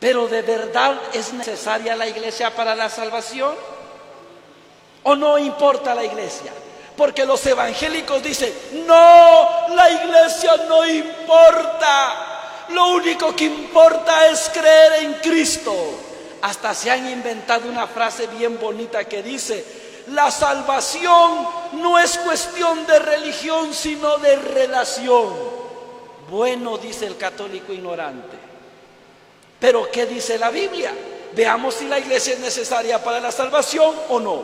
Pero ¿de verdad es necesaria la iglesia para la salvación? ¿O no importa la iglesia? Porque los evangélicos dicen, no, la iglesia no importa. Lo único que importa es creer en Cristo. Hasta se han inventado una frase bien bonita que dice, la salvación no es cuestión de religión, sino de relación. Bueno, dice el católico ignorante. Pero ¿qué dice la Biblia? Veamos si la iglesia es necesaria para la salvación o no.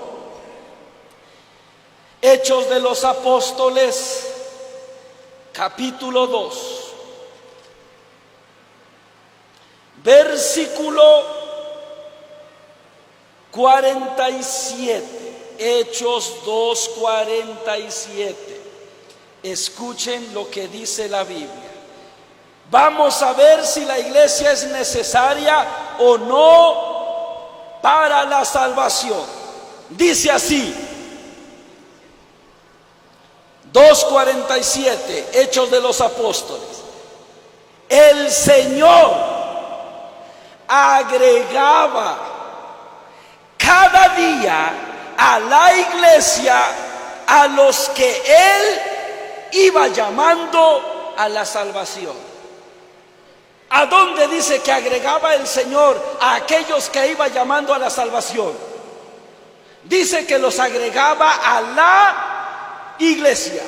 Hechos de los Apóstoles, capítulo 2, versículo 47. Hechos 2:47. Escuchen lo que dice la Biblia. Vamos a ver si la iglesia es necesaria o no para la salvación. Dice así, 2:47, Hechos de los Apóstoles. El Señor agregaba cada día a la iglesia a los que Él iba llamando a la salvación. ¿A dónde dice que agregaba el Señor a aquellos que iba llamando a la salvación? Dice que los agregaba a la iglesia.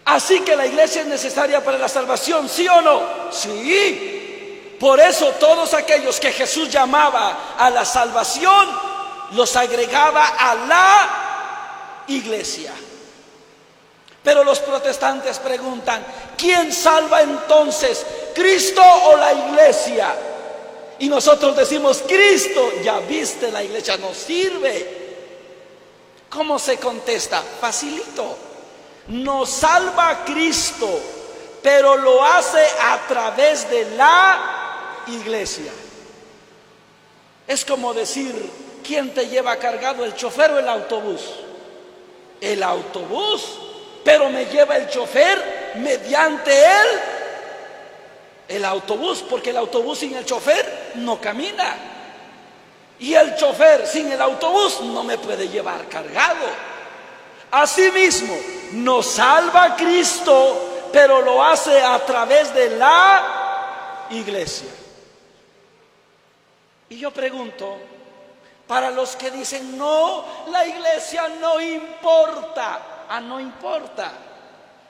Así que la iglesia es necesaria para la salvación, ¿sí o no? Sí. Por eso todos aquellos que Jesús llamaba a la salvación, los agregaba a la iglesia. Pero los protestantes preguntan, ¿quién salva entonces? ¿Cristo o la iglesia? Y nosotros decimos, Cristo. Ya viste, la iglesia no sirve. ¿Cómo se contesta? Facilito. Nos salva Cristo, pero lo hace a través de la iglesia. Es como decir, ¿quién te lleva cargado, el chofer o el autobús? El autobús, pero me lleva el chofer mediante él. El autobús, porque el autobús sin el chofer no camina. Y el chofer sin el autobús no me puede llevar cargado. Asimismo, nos salva Cristo, pero lo hace a través de la iglesia. Y yo pregunto, para los que dicen, no, la iglesia no importa. Ah, no importa.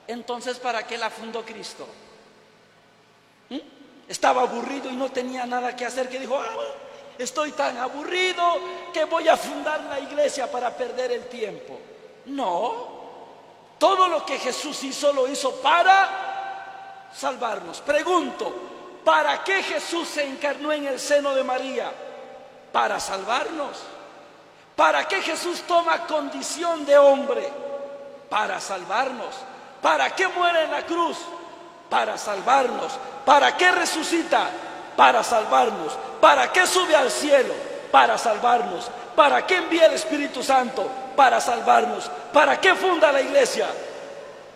Entonces, ¿para qué la fundó Cristo? Estaba aburrido y no tenía nada que hacer, que dijo, estoy tan aburrido que voy a fundar la iglesia para perder el tiempo. No, todo lo que Jesús hizo, lo hizo para salvarnos. Pregunto, ¿para qué Jesús se encarnó en el seno de María? Para salvarnos. ¿Para qué Jesús toma condición de hombre? Para salvarnos. ¿Para qué muere en la cruz? Para salvarnos. ¿Para qué resucita? Para salvarnos. ¿Para qué sube al cielo? Para salvarnos. ¿Para qué envía el Espíritu Santo? Para salvarnos. ¿Para qué funda la iglesia?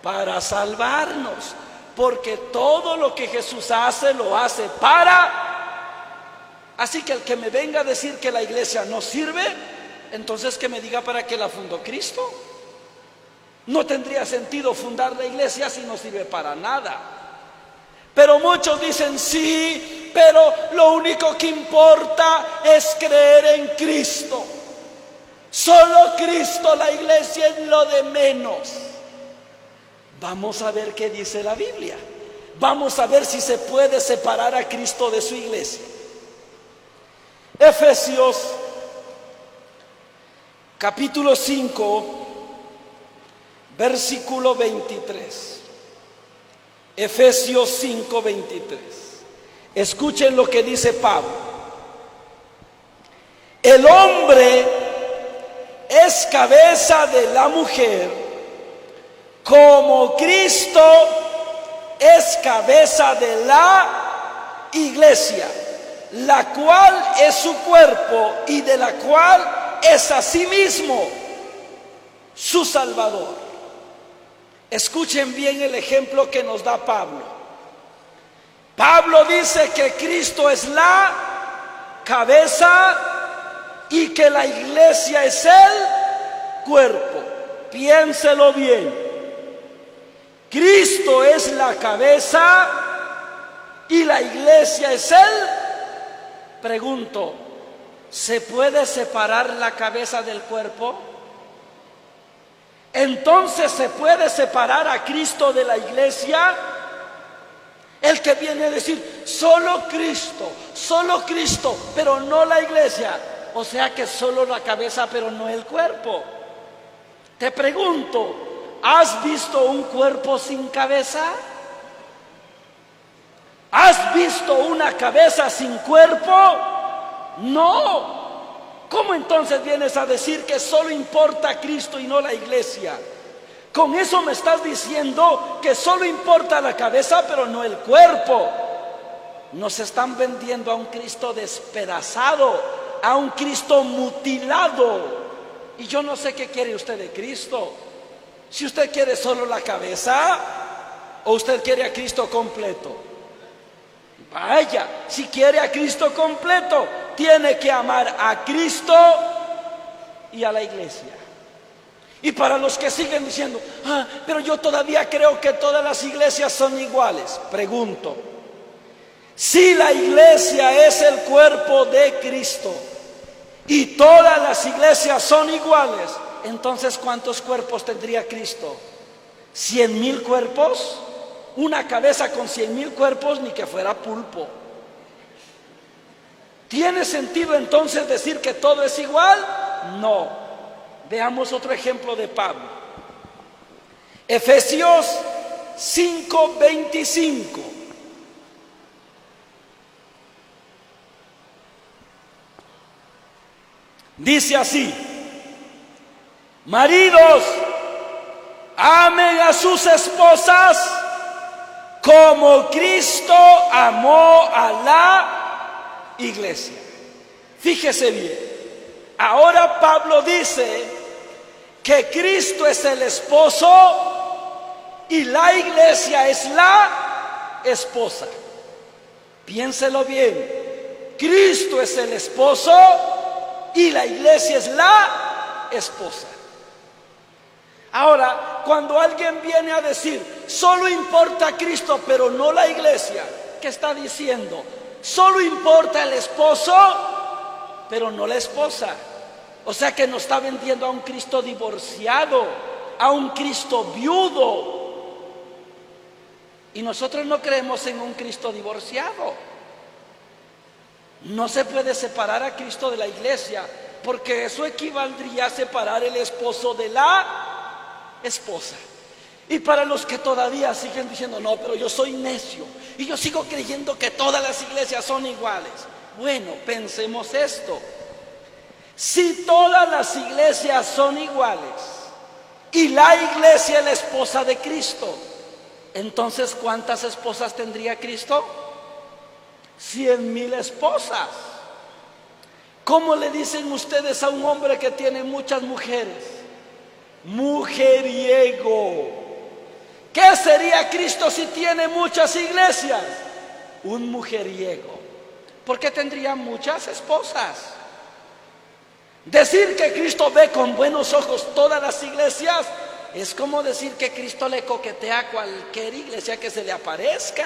Para salvarnos. Porque todo lo que Jesús hace, lo hace para. Así que el que me venga a decir que la iglesia no sirve, entonces que me diga para qué la fundó Cristo. No tendría sentido fundar la iglesia si no sirve para nada. Pero muchos dicen, sí, pero lo único que importa es creer en Cristo. Solo Cristo, la iglesia es lo de menos. Vamos a ver qué dice la Biblia. Vamos a ver si se puede separar a Cristo de su iglesia. Efesios capítulo 5, versículo 23. Efesios 5, 23. Escuchen lo que dice Pablo. El hombre es cabeza de la mujer, como Cristo es cabeza de la iglesia, la cual es su cuerpo y de la cual es asimismo su Salvador. Escuchen bien el ejemplo que nos da Pablo. Pablo dice que Cristo es la cabeza y que la iglesia es el cuerpo. Piénselo bien. Cristo es la cabeza y la iglesia es el. Pregunto, ¿se puede separar la cabeza del cuerpo? Entonces, ¿se puede separar a Cristo de la iglesia? El que viene a decir, solo Cristo, pero no la iglesia. O sea que solo la cabeza, pero no el cuerpo. Te pregunto, ¿has visto un cuerpo sin cabeza? ¿Has visto una cabeza sin cuerpo? No. ¿Cómo entonces vienes a decir que solo importa Cristo y no la iglesia? Con eso me estás diciendo que solo importa la cabeza, pero no el cuerpo. Nos están vendiendo a un Cristo despedazado, a un Cristo mutilado. Y yo no sé qué quiere usted de Cristo. Si usted quiere solo la cabeza o usted quiere a Cristo completo. Vaya, si quiere a Cristo completo, tiene que amar a Cristo y a la iglesia. Y para los que siguen diciendo, pero yo todavía creo que todas las iglesias son iguales. Pregunto, si la iglesia es el cuerpo de Cristo y todas las iglesias son iguales, entonces ¿cuántos cuerpos tendría Cristo? ¿100,000 cuerpos? Una cabeza con 100,000 cuerpos, ni que fuera pulpo. ¿Tiene sentido entonces decir que todo es igual? No. Veamos otro ejemplo de Pablo. Efesios 5:25. Dice así: maridos, amen a sus esposas como Cristo amó a la iglesia. Fíjese bien. Ahora Pablo dice que Cristo es el esposo y la iglesia es la esposa. Piénselo bien. Cristo es el esposo y la iglesia es la esposa. Ahora, cuando alguien viene a decir, solo importa Cristo, pero no la iglesia, ¿qué está diciendo? Solo importa el esposo, pero no la esposa. O sea que nos está vendiendo a un Cristo divorciado, a un Cristo viudo. Y nosotros no creemos en un Cristo divorciado. No se puede separar a Cristo de la iglesia, porque eso equivaldría a separar el esposo de la esposa. Y para los que todavía siguen diciendo, no, pero yo soy necio y yo sigo creyendo que todas las iglesias son iguales. Bueno, pensemos esto. Si todas las iglesias son iguales y la iglesia es la esposa de Cristo, entonces ¿cuántas esposas tendría Cristo? 100,000 esposas. ¿Cómo le dicen ustedes a un hombre que tiene muchas mujeres? Mujeriego. ¿Qué sería Cristo si tiene muchas iglesias? Un mujeriego. ¿Por qué tendría muchas esposas? Decir que Cristo ve con buenos ojos todas las iglesias es como decir que Cristo le coquetea a cualquier iglesia que se le aparezca.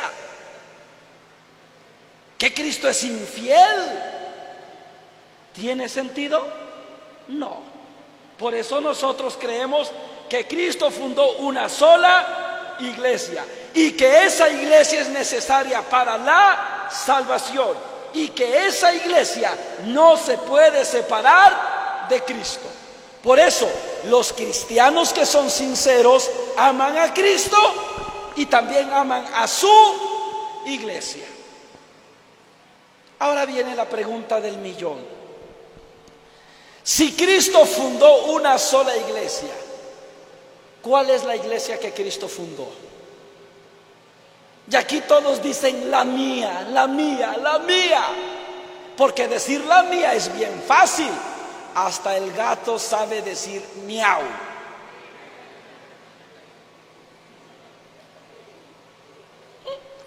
¿Que Cristo es infiel? ¿Tiene sentido? No. Por eso nosotros creemos que Cristo fundó una sola iglesia y que esa iglesia es necesaria para la salvación y que esa iglesia no se puede separar de Cristo. Por eso los cristianos que son sinceros aman a Cristo y también aman a su iglesia. Ahora viene la pregunta del millón. Si Cristo fundó una sola iglesia, ¿cuál es la iglesia que Cristo fundó? Y aquí todos dicen la mía, la mía, la mía. Porque decir la mía es bien fácil. Hasta el gato sabe decir miau.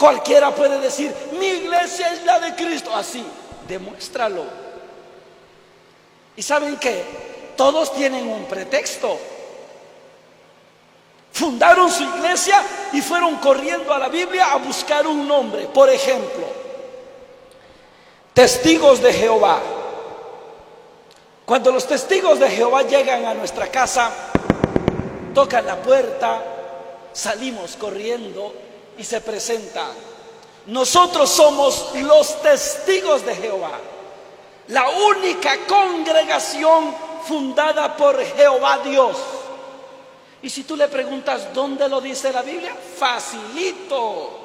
Cualquiera puede decir, mi iglesia es la de Cristo. Así, demuéstralo. ¿Y saben qué? Todos tienen un pretexto. Fundaron su iglesia y fueron corriendo a la Biblia a buscar un nombre. Por ejemplo, Testigos de Jehová. Cuando los testigos de Jehová llegan a nuestra casa, tocan la puerta, salimos corriendo y se presentan. Nosotros somos los testigos de Jehová, la única congregación fundada por Jehová Dios. Y si tú le preguntas dónde lo dice la Biblia, facilito.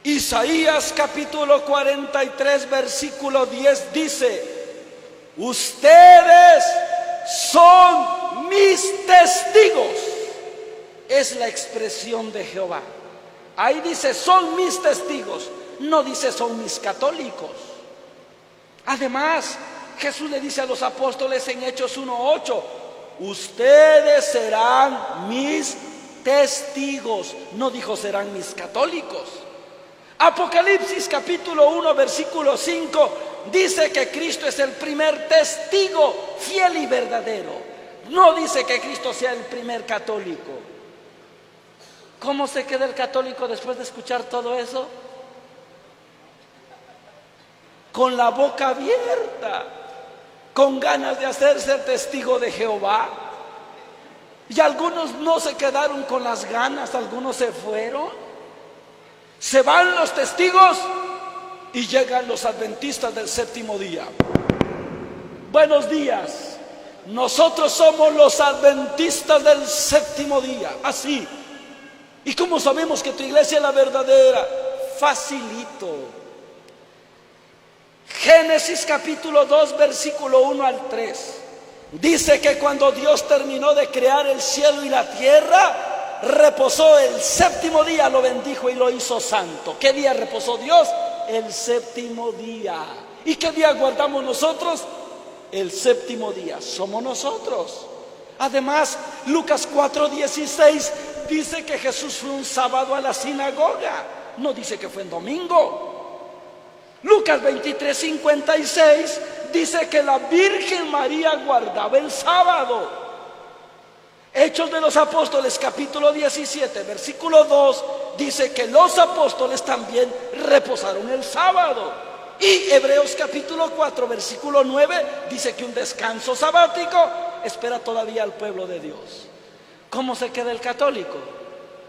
Isaías capítulo 43 versículo 10 dice: ustedes son mis testigos. Es la expresión de Jehová. Ahí dice son mis testigos, no dice son mis católicos. Además, Jesús le dice a los apóstoles en Hechos 1:8: ustedes serán mis testigos. No dijo serán mis católicos. Apocalipsis capítulo 1 versículo 5 dice que Cristo es el primer testigo fiel y verdadero. No dice que Cristo sea el primer católico. ¿Cómo se queda el católico después de escuchar todo eso? Con la boca abierta, con ganas de hacerse testigo de Jehová. Y algunos no se quedaron con las ganas, algunos se fueron. Se van los testigos y llegan los adventistas del séptimo día. Buenos días, nosotros somos los adventistas del séptimo día. Así. ¿Y cómo sabemos que tu iglesia es la verdadera? Facilito. Génesis capítulo 2 versículo 1 al 3 dice que cuando Dios terminó de crear el cielo y la tierra, reposó el séptimo día, lo bendijo y lo hizo santo. ¿Qué día reposó Dios? El séptimo día. ¿Y qué día guardamos nosotros? El séptimo día. Somos nosotros. Además, Lucas 4:16 dice que Jesús fue un sábado a la sinagoga. No dice que fue en domingo. Lucas 23:56 dice que la Virgen María guardaba el sábado. Hechos de los Apóstoles capítulo 17 versículo 2 dice que los apóstoles también reposaron el sábado. Y Hebreos capítulo 4 versículo 9 dice que un descanso sabático espera todavía al pueblo de Dios. ¿Cómo se queda el católico?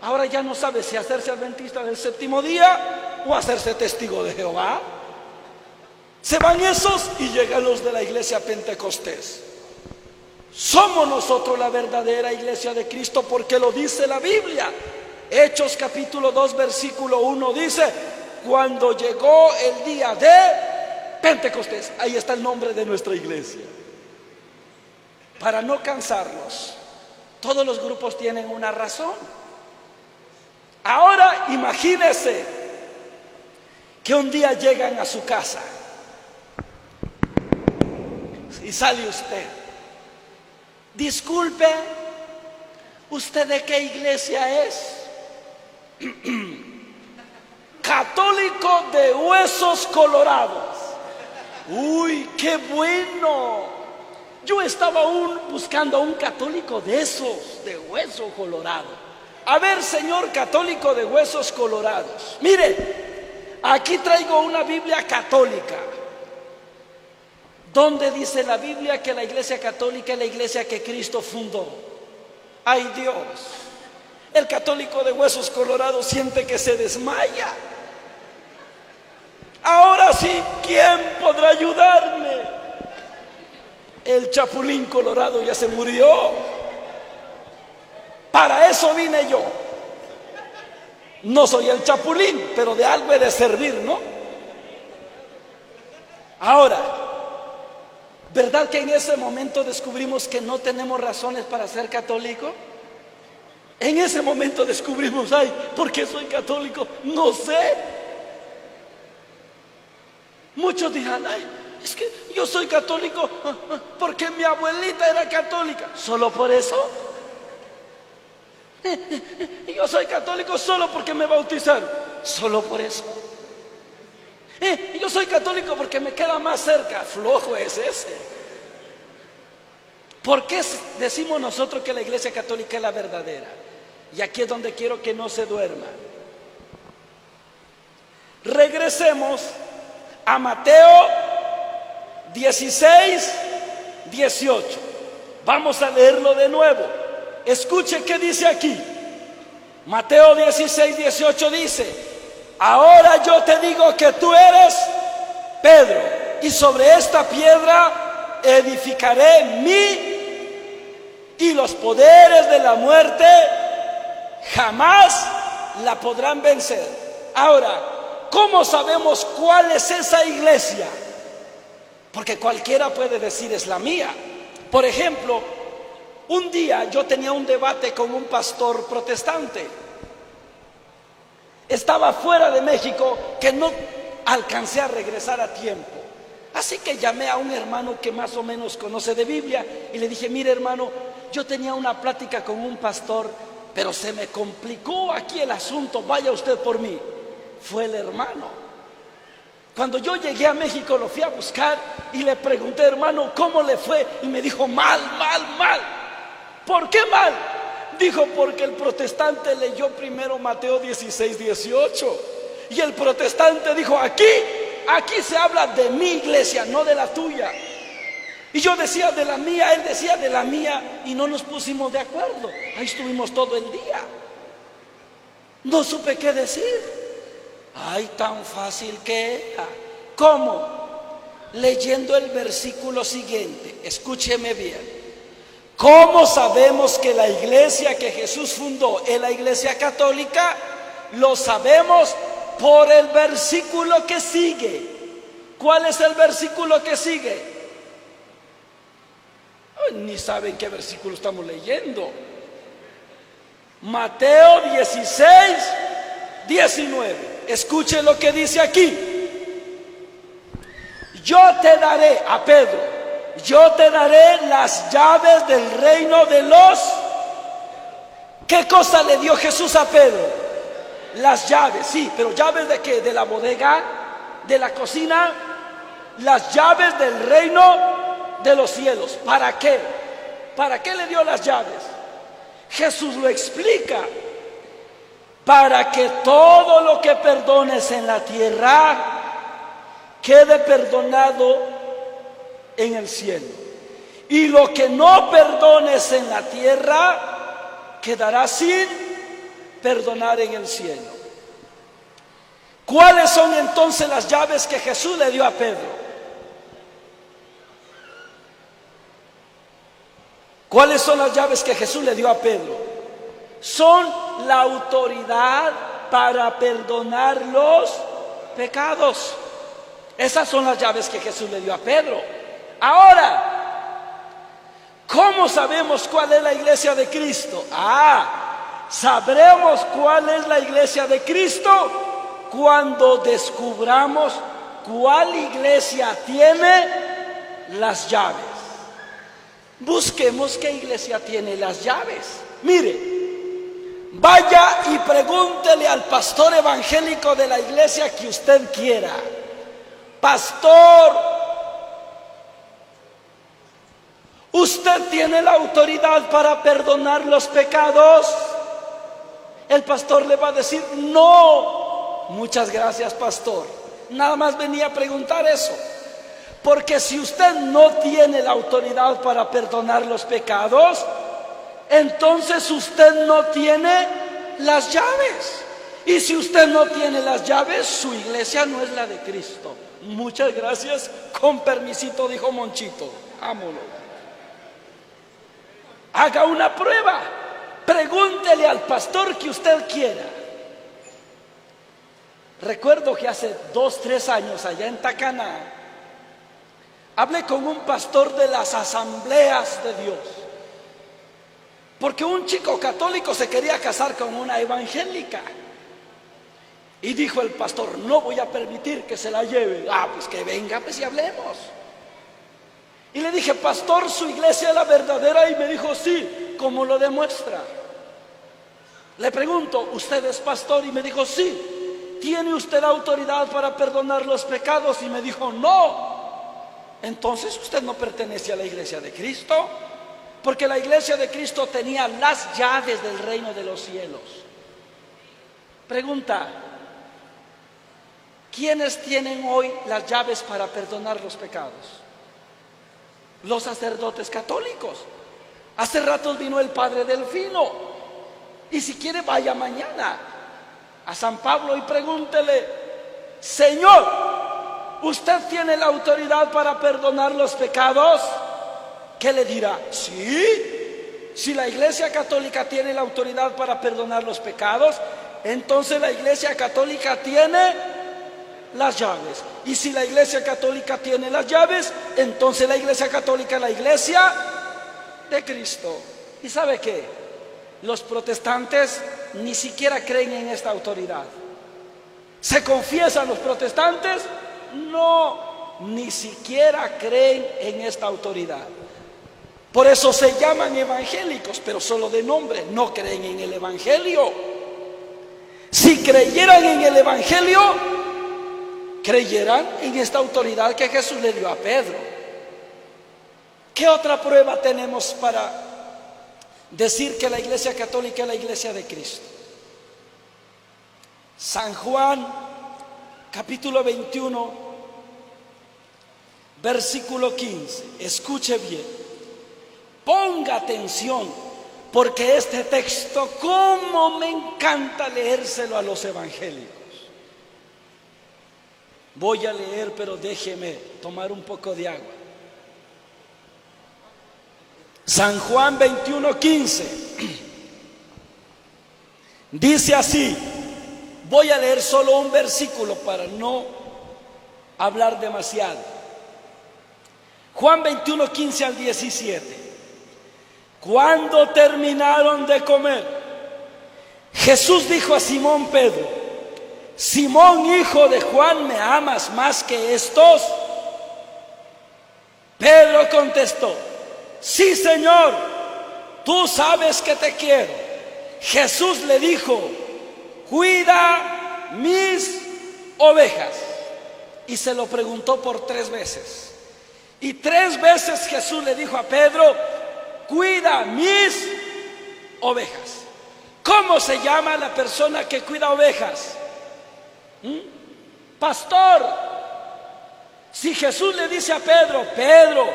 Ahora ya no sabe si hacerse adventista del séptimo día o hacerse testigo de Jehová. Se van esos y llegan los de la iglesia Pentecostés. Somos nosotros la verdadera iglesia de Cristo porque lo dice la Biblia. Hechos capítulo 2 versículo 1 dice: cuando llegó el día de Pentecostés, ahí está el nombre de nuestra iglesia. Para no cansarnos, todos los grupos tienen una razón. Ahora imagínese que un día llegan a su casa y sale usted. Disculpe, ¿usted de qué iglesia es? Católico de Huesos Colorados. Uy, qué bueno. Yo estaba aún buscando a un católico de esos, de hueso colorado. A ver, señor católico de huesos colorados, mire, aquí traigo una Biblia católica. ¿Dónde dice la Biblia que la iglesia católica es la iglesia que Cristo fundó? ¡Ay Dios! El católico de huesos colorados siente que se desmaya. Ahora sí, ¿quién podrá ayudarme? El chapulín colorado ya se murió. Para eso vine yo. No soy el chapulín, pero de algo he de servir, ¿no? Ahora, ¿verdad que en ese momento descubrimos que no tenemos razones para ser católico? En ese momento descubrimos, ay, ¿por qué soy católico? No sé. Muchos dirán, ay, es que yo soy católico porque mi abuelita era católica. ¿Solo por eso? Yo soy católico solo porque me bautizaron. solo por eso. Yo soy católico porque me queda más cerca. Flojo es ese. ¿Por qué decimos nosotros que la Iglesia Católica es la verdadera? Y aquí es donde quiero que no se duerma. Regresemos a Mateo 16, 18. Vamos a leerlo de nuevo. Escuche qué dice aquí. Mateo 16, 18 dice: ahora yo te digo que tú eres Pedro, y sobre esta piedra edificaré y los poderes de la muerte jamás la podrán vencer. Ahora, ¿cómo sabemos cuál es esa iglesia? Porque cualquiera puede decir es la mía. Por ejemplo, un día yo tenía un debate con un pastor protestante. Estaba fuera de México, que no alcancé a regresar a tiempo. Así que llamé a un hermano que más o menos conoce de Biblia y le dije: mire, hermano, yo tenía una plática con un pastor, pero se me complicó aquí el asunto, vaya usted por mí. Fue el hermano. Cuando yo llegué a México lo fui a buscar y le pregunté: hermano, ¿cómo le fue? Y me dijo: mal. ¿Por qué mal? Dijo: porque el protestante leyó primero Mateo 16, 18. Y el protestante dijo: aquí se habla de mi iglesia, no de la tuya. Y yo decía de la mía, él decía de la mía, y no nos pusimos de acuerdo. Ahí estuvimos todo el día. No supe qué decir. Ay, tan fácil que era. ¿Cómo? Leyendo el versículo siguiente. Escúcheme bien. ¿Cómo sabemos que la iglesia que Jesús fundó es la iglesia católica? Lo sabemos por el versículo que sigue. ¿Cuál es el versículo que sigue? Ni saben qué versículo estamos leyendo. Mateo 16, 19. Escuche lo que dice aquí. Yo te daré, a Pedro, yo te daré las llaves del reino de los... ¿Qué cosa le dio Jesús a Pedro? Las llaves, sí, pero ¿llaves de qué? ¿De la bodega? ¿De la cocina? Las llaves del reino de los cielos. ¿Para qué? ¿Para qué le dio las llaves? Jesús lo explica. Para que todo lo que perdones en la tierra quede perdonado en el cielo, y lo que no perdones en la tierra quedará sin perdonar en el cielo. ¿Cuáles son entonces las llaves que Jesús le dio a Pedro? ¿Cuáles son las llaves que Jesús le dio a Pedro? Son la autoridad para perdonar los pecados. Esas son las llaves que Jesús le dio a Pedro. Ahora, ¿cómo sabemos cuál es la iglesia de Cristo? Sabremos cuál es la iglesia de Cristo cuando descubramos cuál iglesia tiene las llaves. Busquemos qué iglesia tiene las llaves. Mire, vaya y pregúntele al pastor evangélico de la iglesia que usted quiera: pastor, ¿usted tiene la autoridad para perdonar los pecados? El pastor le va a decir: no. Muchas gracias, pastor. Nada más venía a preguntar eso. Porque si usted no tiene la autoridad para perdonar los pecados, entonces usted no tiene las llaves. Y si usted no tiene las llaves, su iglesia no es la de Cristo. Muchas gracias. Con permisito, dijo Monchito. Vámonos. Haga una prueba. Pregúntele al pastor que usted quiera. Recuerdo que hace 2, 3 años allá en Tacaná hablé con un pastor de las asambleas de Dios, porque un chico católico se quería casar con una evangélica. Y dijo el pastor: no voy a permitir que se la lleve. Pues que venga, pues y hablemos. Y le dije: pastor, ¿su iglesia es la verdadera? Y me dijo: sí. ¿Cómo lo demuestra? Le pregunto: ¿usted es pastor? Y me dijo: sí. ¿tiene usted autoridad para perdonar los pecados? Y me dijo, no. Entonces usted no pertenece a la iglesia de Cristo, porque la iglesia de Cristo tenía las llaves del reino de los cielos. Pregunta: ¿quiénes tienen hoy las llaves para perdonar los pecados? Los sacerdotes católicos. Hace rato vino el padre Delfino, y si quiere vaya mañana a San Pablo y pregúntele: Señor, ¿usted tiene la autoridad para perdonar los pecados? ¿Qué le dirá? Sí. Si la iglesia católica tiene la autoridad para perdonar los pecados, entonces la iglesia católica tiene las llaves. Y si la iglesia católica tiene las llaves, entonces la iglesia católica es la iglesia de Cristo. ¿Y sabe qué? Los protestantes ni siquiera creen en esta autoridad. ¿Se confiesan los protestantes? No, ni siquiera creen en esta autoridad. Por eso se llaman evangélicos, pero solo de nombre, no creen en el evangelio. Si creyeran en el evangelio, creyeran en esta autoridad que Jesús le dio a Pedro. ¿Qué otra prueba tenemos para decir que la iglesia católica es la iglesia de Cristo? San Juan, capítulo 21, versículo 15. Escuche bien. Ponga atención, porque este texto, cómo me encanta leérselo a los evangélicos. Voy a leer, pero déjeme tomar un poco de agua. San Juan 21:15 dice así. Voy a leer solo un versículo para no hablar demasiado. Juan 21:15 al 17. Cuando terminaron de comer, Jesús dijo a Simón Pedro: Simón, hijo de Juan, ¿me amas más que estos? Pedro contestó: sí, Señor, tú sabes que te quiero. Jesús le dijo: cuida mis ovejas. Y se lo preguntó por 3 veces. Y 3 veces Jesús le dijo a Pedro: cuida mis ovejas. ¿Cómo se llama la persona que cuida ovejas? Pastor. Si Jesús le dice a Pedro: Pedro,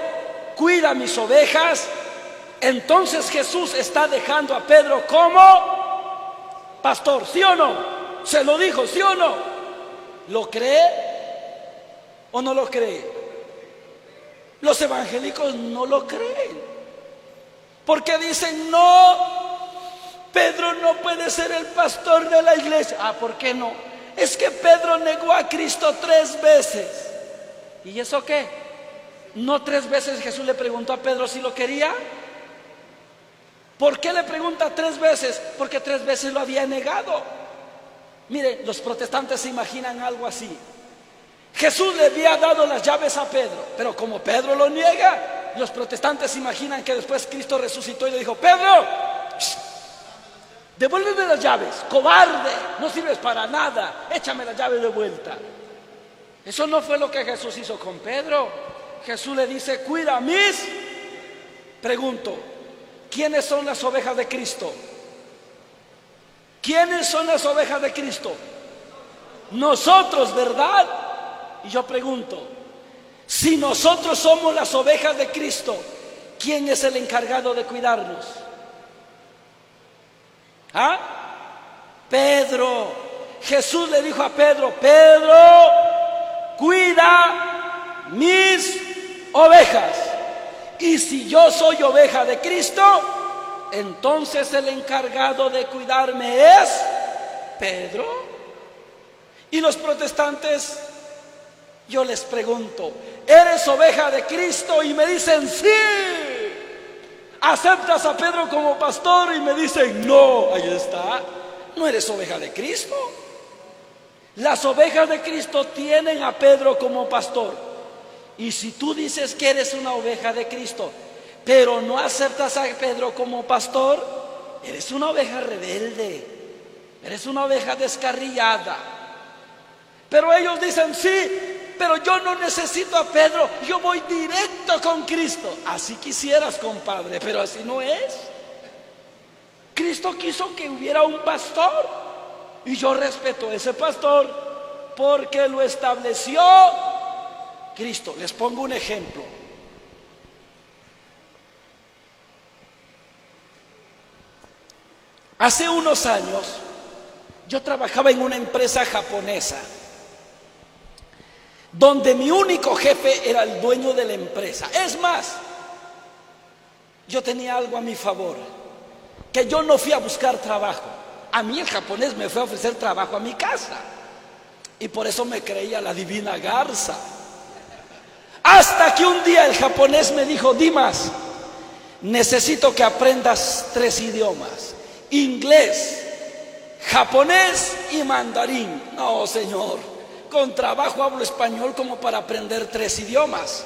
cuida mis ovejas, entonces Jesús está dejando a Pedro como pastor, ¿sí o no? Se lo dijo, ¿sí o no? ¿Lo cree o no lo cree? Los evangélicos no lo creen, porque dicen: no, Pedro no puede ser el pastor de la iglesia. ¿Por qué no? Es que Pedro negó a Cristo 3 veces. ¿Y eso qué? ¿No 3 veces Jesús le preguntó a Pedro si lo quería? ¿Por qué le pregunta 3 veces? Porque 3 veces lo había negado. Miren, los protestantes se imaginan algo así. Jesús le había dado las llaves a Pedro, pero como Pedro lo niega, los protestantes se imaginan que después Cristo resucitó y le dijo: Pedro, devuélveme las llaves, cobarde, no sirves para nada, échame las llaves de vuelta. Eso no fue lo que Jesús hizo con Pedro. Jesús le dice: cuida mis. Pregunto: ¿quiénes son las ovejas de Cristo? ¿Quiénes son las ovejas de Cristo? Nosotros, ¿verdad? Y yo pregunto: si nosotros somos las ovejas de Cristo, ¿quién es el encargado de cuidarnos? Pedro. Jesús le dijo a Pedro: Pedro, cuida mis ovejas. Y si yo soy oveja de Cristo, entonces el encargado de cuidarme es Pedro. Y los protestantes, yo les pregunto: ¿eres oveja de Cristo? Y me dicen: sí. ¿Aceptas a Pedro como pastor? Y me dicen: no. Ahí está. No eres oveja de Cristo. Las ovejas de Cristo tienen a Pedro como pastor. Y si tú dices que eres una oveja de Cristo, pero no aceptas a Pedro como pastor, eres una oveja rebelde, eres una oveja descarriada. Pero ellos dicen, sí, pero yo no necesito a Pedro, yo voy directo con Cristo. Así quisieras, compadre, pero así no es. Cristo quiso que hubiera un pastor, y yo respeto a ese pastor porque lo estableció Cristo. Les pongo un ejemplo. Hace unos años yo trabajaba en una empresa japonesa donde mi único jefe era el dueño de la empresa. Es más, yo tenía algo a mi favor, que yo no fui a buscar trabajo. A mí el japonés me fue a ofrecer trabajo a mi casa, y por eso me creía la divina garza. Hasta que un día el japonés me dijo: Dimas, necesito que aprendas 3 idiomas: inglés, japonés y mandarín. No, señor, con trabajo hablo español como para aprender 3 idiomas.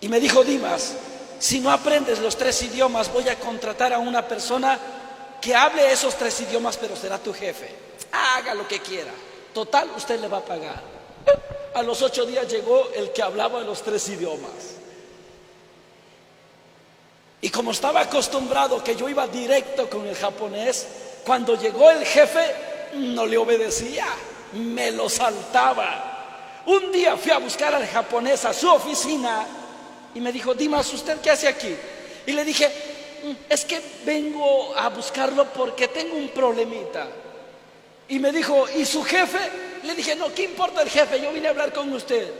Y me dijo: Dimas, si no aprendes los 3 idiomas, voy a contratar a una persona que hable esos 3 idiomas, pero será tu jefe. Haga lo que quiera, total, usted le va a pagar. A los 8 días llegó el que hablaba los 3 idiomas. Y como estaba acostumbrado que yo iba directo con el japonés, cuando llegó el jefe no le obedecía, me lo saltaba. Un día fui a buscar al japonés a su oficina y me dijo: Dimas, ¿usted qué hace aquí? Y le dije: es que vengo a buscarlo porque tengo un problemita. Y me dijo: ¿y su jefe? Le dije: no, ¿qué importa el jefe? Yo vine a hablar con usted.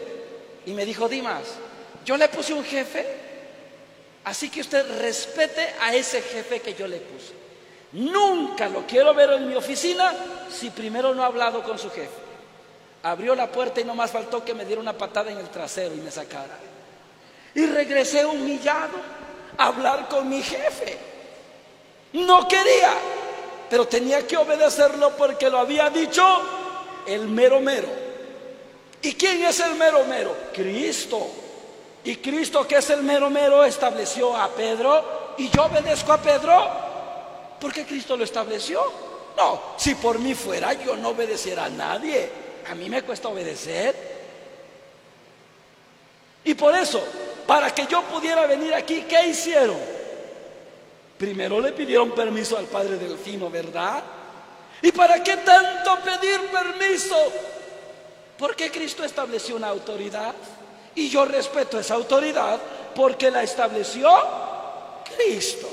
Y me dijo: Dimas, yo le puse un jefe, así que usted respete a ese jefe que yo le puse. Nunca lo quiero ver en mi oficina si primero no ha hablado con su jefe. Abrió la puerta y no más faltó que me diera una patada en el trasero y me sacara. Y regresé humillado a hablar con mi jefe. No quería, pero tenía que obedecerlo porque lo había dicho el mero mero. ¿Y quién es el mero mero? Cristo. Y Cristo, que es el mero mero, estableció a Pedro, y yo obedezco a Pedro porque Cristo lo estableció. No, si por mí fuera, yo no obedeciera a nadie. A mí me cuesta obedecer. Y por eso, para que yo pudiera venir aquí, ¿qué hicieron? Primero le pidieron permiso al padre Delfino, ¿verdad? ¿Y para qué tanto pedir permiso? Porque Cristo estableció una autoridad, y yo respeto esa autoridad porque la estableció Cristo.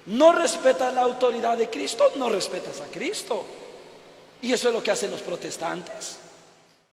No respetas la autoridad de Cristo, no respetas a Cristo. Y eso es lo que hacen los protestantes.